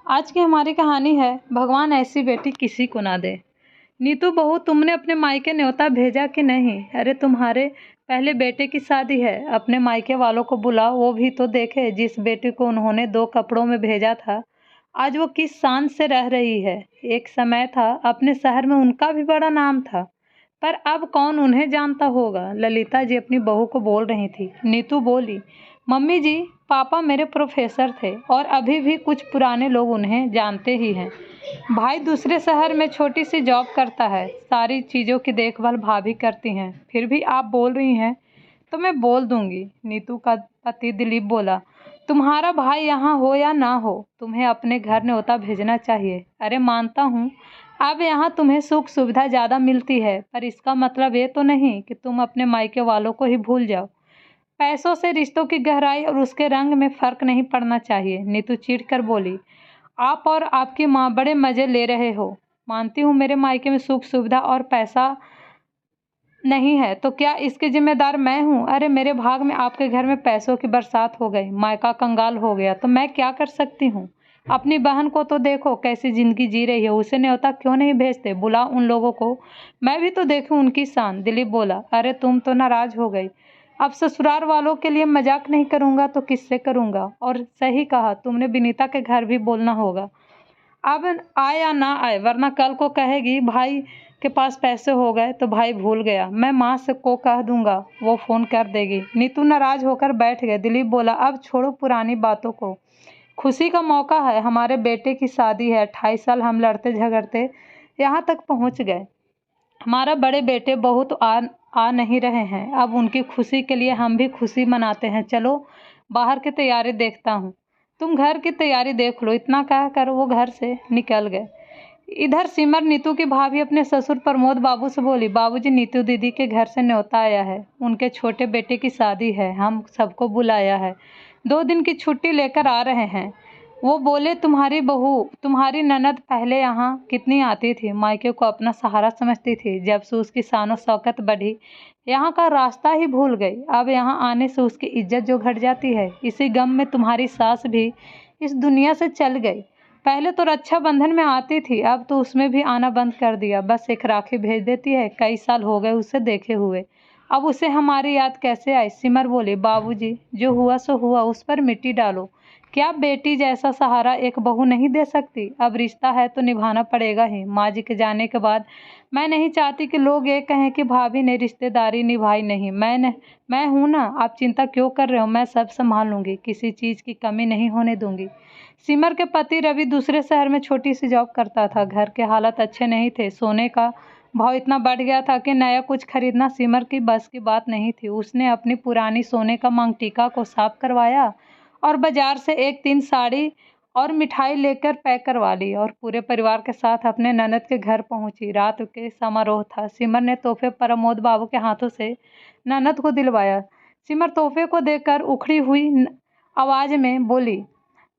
आज की हमारी कहानी है भगवान ऐसी बेटी किसी को ना दे। नीतू बहू, तुमने अपने मायके न्योता भेजा कि नहीं? अरे तुम्हारे पहले बेटे की शादी है, अपने मायके वालों को बुलाओ, वो भी तो देखे जिस बेटी को उन्होंने 2 कपड़ों में भेजा था आज वो किस शान से रह रही है। एक समय था अपने शहर में उनका भी बड़ा नाम था, पर अब कौन उन्हें जानता होगा। ललिता जी अपनी बहू को बोल रही थी। नीतू बोली, मम्मी जी, पापा मेरे प्रोफेसर थे और अभी भी कुछ पुराने लोग उन्हें जानते ही हैं। भाई दूसरे शहर में छोटी सी जॉब करता है, सारी चीज़ों की देखभाल भाभी करती हैं। फिर भी आप बोल रही हैं तो मैं बोल दूंगी। नीतू का पति दिलीप बोला, तुम्हारा भाई यहाँ हो या ना हो, तुम्हें अपने घर न्योता भेजना चाहिए। अरे मानता हूँ अब यहाँ तुम्हें सुख सुविधा ज़्यादा मिलती है, पर इसका मतलब ये तो नहीं कि तुम अपने मायके वालों को ही भूल जाओ। पैसों से रिश्तों की गहराई और उसके रंग में फर्क नहीं पड़ना चाहिए। नीतू चिढ़ कर बोली, आप और आपकी माँ बड़े मज़े ले रहे हो। मानती हूँ मेरे मायके में सुख सुविधा और पैसा नहीं है, तो क्या इसकी जिम्मेदार मैं हूँ? अरे मेरे भाग में आपके घर में पैसों की बरसात हो गई, मायका कंगाल हो गया, तो मैं क्या कर सकती हूँ? अपनी बहन को तो देखो कैसी जिंदगी जी रही है, उसे न्योता क्यों नहीं भेजते? बुला उन लोगों को, मैं भी तो देखूं उनकी शान। दिलीप बोला, अरे तुम तो नाराज हो गई। अब ससुराल वालों के लिए मजाक नहीं करूंगा तो किससे करूंगा? और सही कहा तुमने, विनीता के घर भी बोलना होगा। अब आए या ना आए, वरना कल को कहेगी भाई के पास पैसे हो गए तो भाई भूल गया। मैं माँ से को कह दूंगा, वो फ़ोन कर देगी। नीतू नाराज होकर बैठ गए। दिलीप बोला, अब छोड़ो पुरानी बातों को, खुशी का मौका है, हमारे बेटे की शादी है। 28 साल हम लड़ते झगड़ते यहाँ तक पहुँच गए। हमारा बड़े बेटे बहुत आ नहीं रहे हैं, अब उनकी खुशी के लिए हम भी खुशी मनाते हैं। चलो बाहर की तैयारी देखता हूँ, तुम घर की तैयारी देख लो। इतना कहकर वो घर से निकल गए। इधर सिमर, नीतू की भाभी, अपने ससुर प्रमोद बाबू से बोली, बाबूजी, नीतू दीदी के घर से न्योता आया है, उनके छोटे बेटे की शादी है, हम सबको बुलाया है, 2 दिन की छुट्टी लेकर आ रहे हैं। वो बोले, तुम्हारी बहू, तुम्हारी ननद पहले यहाँ कितनी आती थी, मायके को अपना सहारा समझती थी, जब से उसकी शानो शौकत बढ़ी यहाँ का रास्ता ही भूल गई। अब यहाँ आने से उसकी इज्जत जो घट जाती है, इसी गम में तुम्हारी सास भी इस दुनिया से चल गई। पहले तो रक्षाबंधन में आती थी, अब तो उसमें भी आना बंद कर दिया, बस एक राखी भेज देती है। कई साल हो गए उसे देखे हुए, अब उसे हमारी याद कैसे आई? सिमर बोली, बाबूजी, जो हुआ सो हुआ, उस पर मिट्टी डालो। क्या बेटी जैसा सहारा एक बहू नहीं दे सकती? अब रिश्ता है तो निभाना पड़ेगा ही। माँ जी के जाने के बाद मैं नहीं चाहती कि लोग ये कहें कि भाभी ने रिश्तेदारी निभाई नहीं। मैं हूँ ना, आप चिंता क्यों कर रहे हो? मैं सब संभाल लूँगी, किसी चीज़ की कमी नहीं होने दूंगी। सिमर के पति रवि दूसरे शहर में छोटी सी जॉब करता था। घर के हालत अच्छे नहीं थे, सोने का भाव इतना बढ़ गया था कि नया कुछ खरीदना सिमर की बस की बात नहीं थी। उसने अपनी पुरानी सोने का मांगटीका को साफ करवाया और बाजार से 1-3 साड़ी और मिठाई लेकर पैक करवा ली और पूरे परिवार के साथ अपने ननद के घर पहुंची। रात के समारोह था। सिमर ने तोहफे प्रमोद बाबू के हाथों से ननद को दिलवाया। सिमर तोहफे को देखकर उखड़ी हुई आवाज में बोली,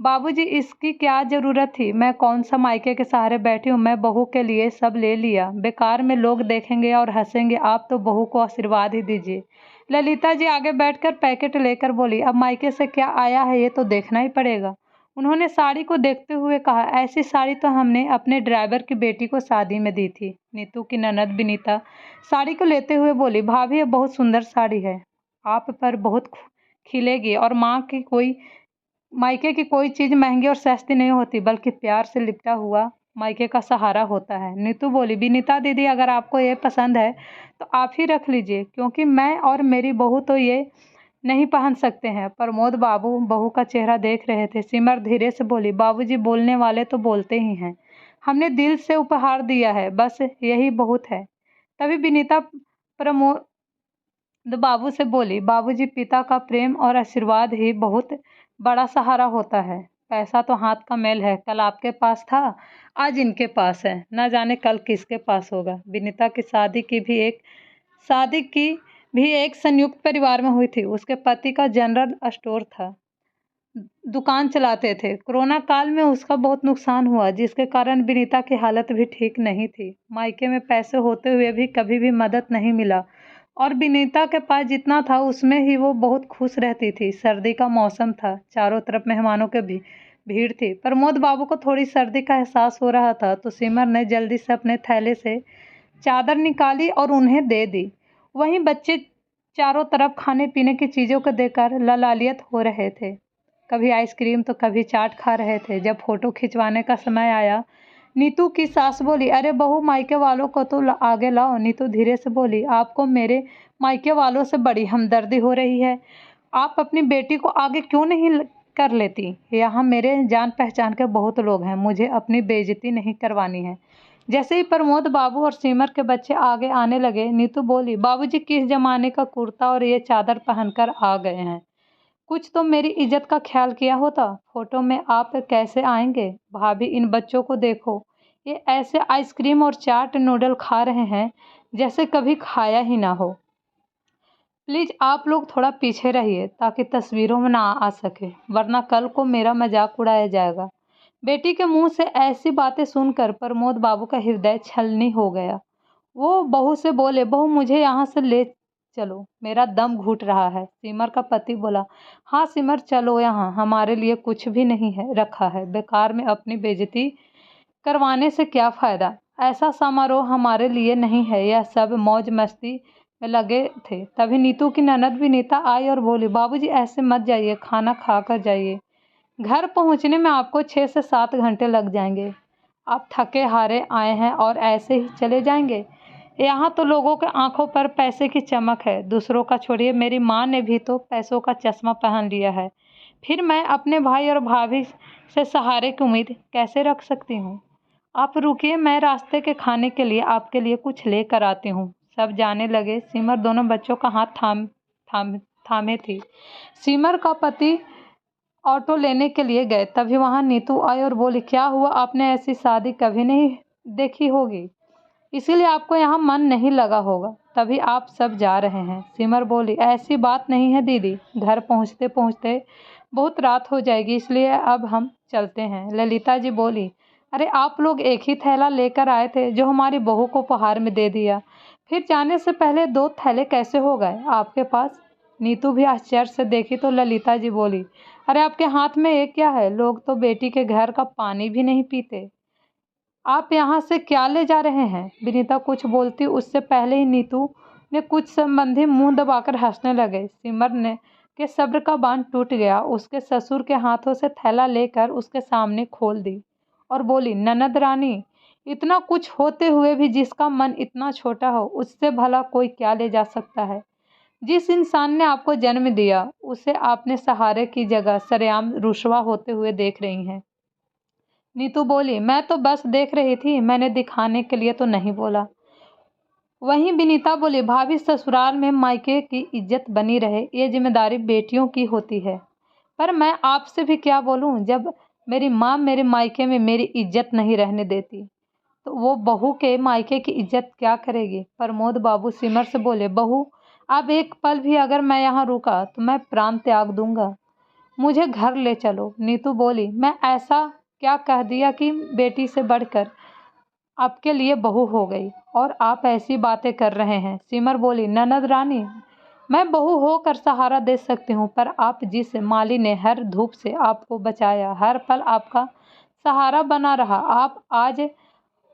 बाबूजी, इसकी क्या जरूरत थी? मैं कौन सा मायके के सहारे बैठी हूँ? मैं बहू के लिए सब ले लिया, बेकार में लोग देखेंगे और हंसेंगे। आप तो बहू को आशीर्वाद ही दीजिए। ललिता जी आगे बैठकर पैकेट लेकर बोली, अब मायके से क्या आया है ये तो देखना ही पड़ेगा। उन्होंने साड़ी को देखते हुए कहा, ऐसी साड़ी तो हमने अपने ड्राइवर की बेटी को शादी में दी थी। नीतू की ननद विनीता साड़ी को लेते हुए बोली, भाभी, ये बहुत सुंदर साड़ी है, आप पर बहुत खिलेगी। और मायके की कोई चीज़ महंगी और सस्ती नहीं होती, बल्कि प्यार से लिपटा हुआ मायके का सहारा होता है। नीतू बोली, विनीता दीदी, अगर आपको ये पसंद है तो आप ही रख लीजिए, क्योंकि मैं और मेरी बहू तो ये नहीं पहन सकते हैं। प्रमोद बाबू बहू का चेहरा देख रहे थे। सिमर धीरे से बोली, बाबूजी, बोलने वाले तो बोलते ही हैं, हमने दिल से उपहार दिया है, बस यही बहुत है। तभी विनीता प्रमोद बाबू से बोली, बाबूजी, पिता का प्रेम और आशीर्वाद ही बहुत बड़ा सहारा होता है। पैसा तो हाथ का मैल है, कल आपके पास था, आज इनके पास है, न जाने कल किसके पास होगा। विनीता की शादी की भी एक संयुक्त परिवार में हुई थी। उसके पति का जनरल स्टोर था, दुकान चलाते थे। कोरोना काल में उसका बहुत नुकसान हुआ, जिसके कारण विनीता की हालत भी ठीक नहीं थी। मायके में पैसे होते हुए भी कभी भी मदद नहीं मिला और विनीता के पास जितना था उसमें ही वो बहुत खुश रहती थी। सर्दी का मौसम था, चारों तरफ मेहमानों के भी भीड़ थी। प्रमोद बाबू को थोड़ी सर्दी का एहसास हो रहा था तो सिमर ने जल्दी से अपने थैले से चादर निकाली और उन्हें दे दी। वहीं बच्चे चारों तरफ खाने पीने की चीज़ों को देखकर ललालियत हो रहे थे। कभी आइसक्रीम तो कभी चाट खा रहे थे। जब फोटो खिंचवाने का समय आया, नीतू की सास बोली, अरे बहू, मायके वालों को तो आगे लाओ। नीतू धीरे से बोली, आपको मेरे मायके वालों से बड़ी हमदर्दी हो रही है। आप अपनी बेटी को आगे क्यों नहीं कर लेती? यहाँ मेरे जान पहचान के बहुत लोग हैं, मुझे अपनी बेइज्जती नहीं करवानी है। जैसे ही प्रमोद बाबू और सिमर के बच्चे आगे आने लगे, नीतू बोली, बाबूजी किस जमाने का कुर्ता और ये चादर पहनकर आ गए हैं? कुछ तो मेरी इज्जत का ख्याल किया होता। फोटो में आप कैसे आएंगे? भाभी, इन बच्चों को देखो, ये ऐसे आइसक्रीम और चाट नूडल खा रहे हैं जैसे कभी खाया ही ना हो। प्लीज़ आप लोग थोड़ा पीछे रहिए ताकि तस्वीरों में ना आ सके, वरना कल को मेरा मजाक उड़ाया जाएगा। बेटी के मुंह से ऐसी बातें सुनकर प्रमोद बाबू का हृदय छलनी हो गया। वो बहू से बोले, बहू मुझे यहाँ से ले चलो, मेरा दम घुट रहा है। सिमर का पति बोला, हाँ सिमर चलो, यहाँ हमारे लिए कुछ भी नहीं है रखा है, बेकार में अपनी बेइज्जती करवाने से क्या फ़ायदा। ऐसा समारोह हमारे लिए नहीं है, यह सब मौज मस्ती में लगे थे। तभी नीतू की ननद विनीता आई और बोली, बाबूजी ऐसे मत जाइए, खाना खा कर जाइए, घर पहुंचने में आपको 6 से 7 घंटे लग जाएंगे। आप थके हारे आए हैं और ऐसे ही चले जाएंगे? यहाँ तो लोगों के आंखों पर पैसे की चमक है। दूसरों का छोड़िए, मेरी माँ ने भी तो पैसों का चश्मा पहन लिया है। फिर मैं अपने भाई और भाभी से सहारे की उम्मीद कैसे रख सकती हूँ? आप रुकिए, मैं रास्ते के खाने के लिए आपके लिए कुछ लेकर आती हूँ। सब जाने लगे। सिमर दोनों बच्चों का हाथ थामे थी। सिमर का पति ऑटो लेने के लिए गए, तभी वहाँ नीतू आई और बोली, क्या हुआ? आपने ऐसी शादी कभी नहीं देखी होगी, इसीलिए आपको यहाँ मन नहीं लगा होगा, तभी आप सब जा रहे हैं। सिमर बोली, ऐसी बात नहीं है दीदी, घर पहुँचते पहुँचते बहुत रात हो जाएगी, इसलिए अब हम चलते हैं। ललिता जी बोली, अरे आप लोग एक ही थैला लेकर आए थे जो हमारी बहू को उपहार में दे दिया, फिर जाने से पहले 2 थैले कैसे हो गए आपके पास? नीतू भी आश्चर्य से देखी तो ललिता जी बोली, अरे आपके हाथ में ये क्या है? लोग तो बेटी के घर का पानी भी नहीं पीते, आप यहाँ से क्या ले जा रहे हैं? विनीता कुछ बोलती उससे पहले ही नीतू ने कुछ संबंधी मुंह दबाकर हंसने लगे। सिमर ने के सब्र का बांध टूट गया। उसके ससुर के हाथों से थैला लेकर उसके सामने खोल दी और बोली, ननद रानी, इतना कुछ होते हुए भी जिसका मन इतना छोटा हो, उससे भला कोई क्या ले जा सकता है? जिस इंसान ने आपको जन्म दिया, उसे आपने सहारे की जगह सरेआम रुसवा होते हुए देख रही हैं। नीतू बोली, मैं तो बस देख रही थी, मैंने दिखाने के लिए तो नहीं बोला। वहीं विनीता बोली, भाभी, ससुराल में मायके की इज्जत बनी रहे, ये जिम्मेदारी बेटियों की होती है। पर मैं आपसे भी क्या बोलूं, जब मेरी माँ मेरे मायके में मेरी इज्जत नहीं रहने देती, तो वो बहू के मायके की इज्जत क्या करेगी? प्रमोद बाबू सिमर से बोले, बहू, अब एक पल भी अगर मैं यहाँ रुका तो मैं प्राण त्याग दूंगा, मुझे घर ले चलो। नीतू बोली, मैं ऐसा क्या कह दिया कि बेटी से बढ़कर आपके लिए बहू हो गई और आप ऐसी बातें कर रहे हैं? सिमर बोली, ननद रानी, मैं बहू होकर सहारा दे सकती हूँ, पर आप जिस माली ने हर धूप से आपको बचाया, हर पल आपका सहारा बना रहा, आप आज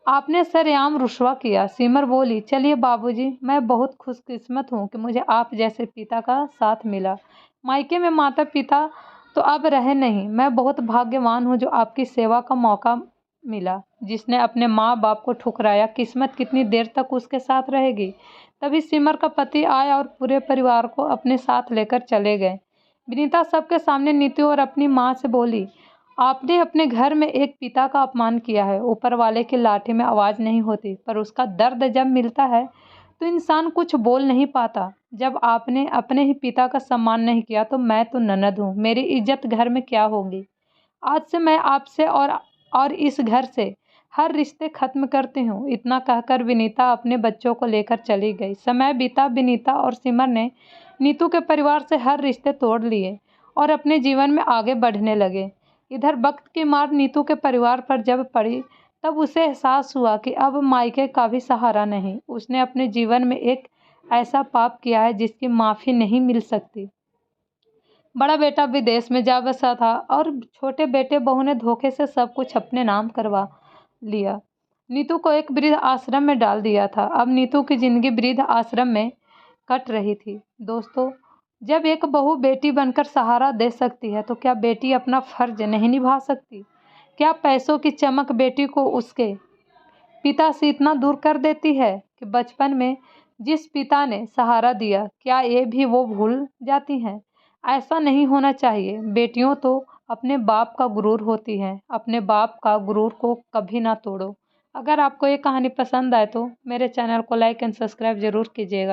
आपने सरेआम रुसवा किया। सिमर बोली, चलिए बाबूजी, मैं बहुत खुशकिस्मत हूँ कि मुझे आप जैसे पिता का साथ मिला। मायके में माता पिता तो अब रहे नहीं, मैं बहुत भाग्यवान हूँ जो आपकी सेवा का मौका मिला। जिसने अपने माँ बाप को ठुकराया, किस्मत कितनी देर तक उसके साथ रहेगी? तभी सिमर का पति आया और पूरे परिवार को अपने साथ लेकर चले गए। विनीता सबके सामने नीतू और अपनी माँ से बोली, आपने अपने घर में एक पिता का अपमान किया है। ऊपर वाले की लाठी में आवाज़ नहीं होती, पर उसका दर्द जब मिलता है तो इंसान कुछ बोल नहीं पाता। जब आपने अपने ही पिता का सम्मान नहीं किया तो मैं तो ननद हूँ, मेरी इज्जत घर में क्या होगी? आज से मैं आपसे और इस घर से हर रिश्ते खत्म करती हूँ। इतना कहकर विनीता अपने बच्चों को लेकर चली गई। समय बीता, विनीता और सिमर ने नीतू के परिवार से हर रिश्ते तोड़ लिए और अपने जीवन में आगे बढ़ने लगे। इधर वक्त की मार नीतू के परिवार पर जब पड़ी, तब उसे एहसास हुआ कि अब मायके का भी सहारा नहीं। उसने अपने जीवन में एक ऐसा पाप किया है जिसकी माफ़ी नहीं मिल सकती। बड़ा बेटा विदेश में जा बसा था और छोटे बेटे बहू ने धोखे से सब कुछ अपने नाम करवा लिया। नीतू को एक वृद्ध आश्रम में डाल दिया था। अब नीतू की जिंदगी वृद्ध आश्रम में कट रही थी। दोस्तों, जब एक बहू बेटी बनकर सहारा दे सकती है तो क्या बेटी अपना फर्ज नहीं निभा सकती? क्या पैसों की चमक बेटी को उसके पिता से इतना दूर कर देती है कि बचपन में जिस पिता ने सहारा दिया, क्या ये भी वो भूल जाती हैं? ऐसा नहीं होना चाहिए। बेटियों तो अपने बाप का गुरूर होती हैं। अपने बाप का गुरूर को कभी ना तोड़ो। अगर आपको ये कहानी पसंद आए तो मेरे चैनल को लाइक एंड सब्सक्राइब ज़रूर कीजिएगा।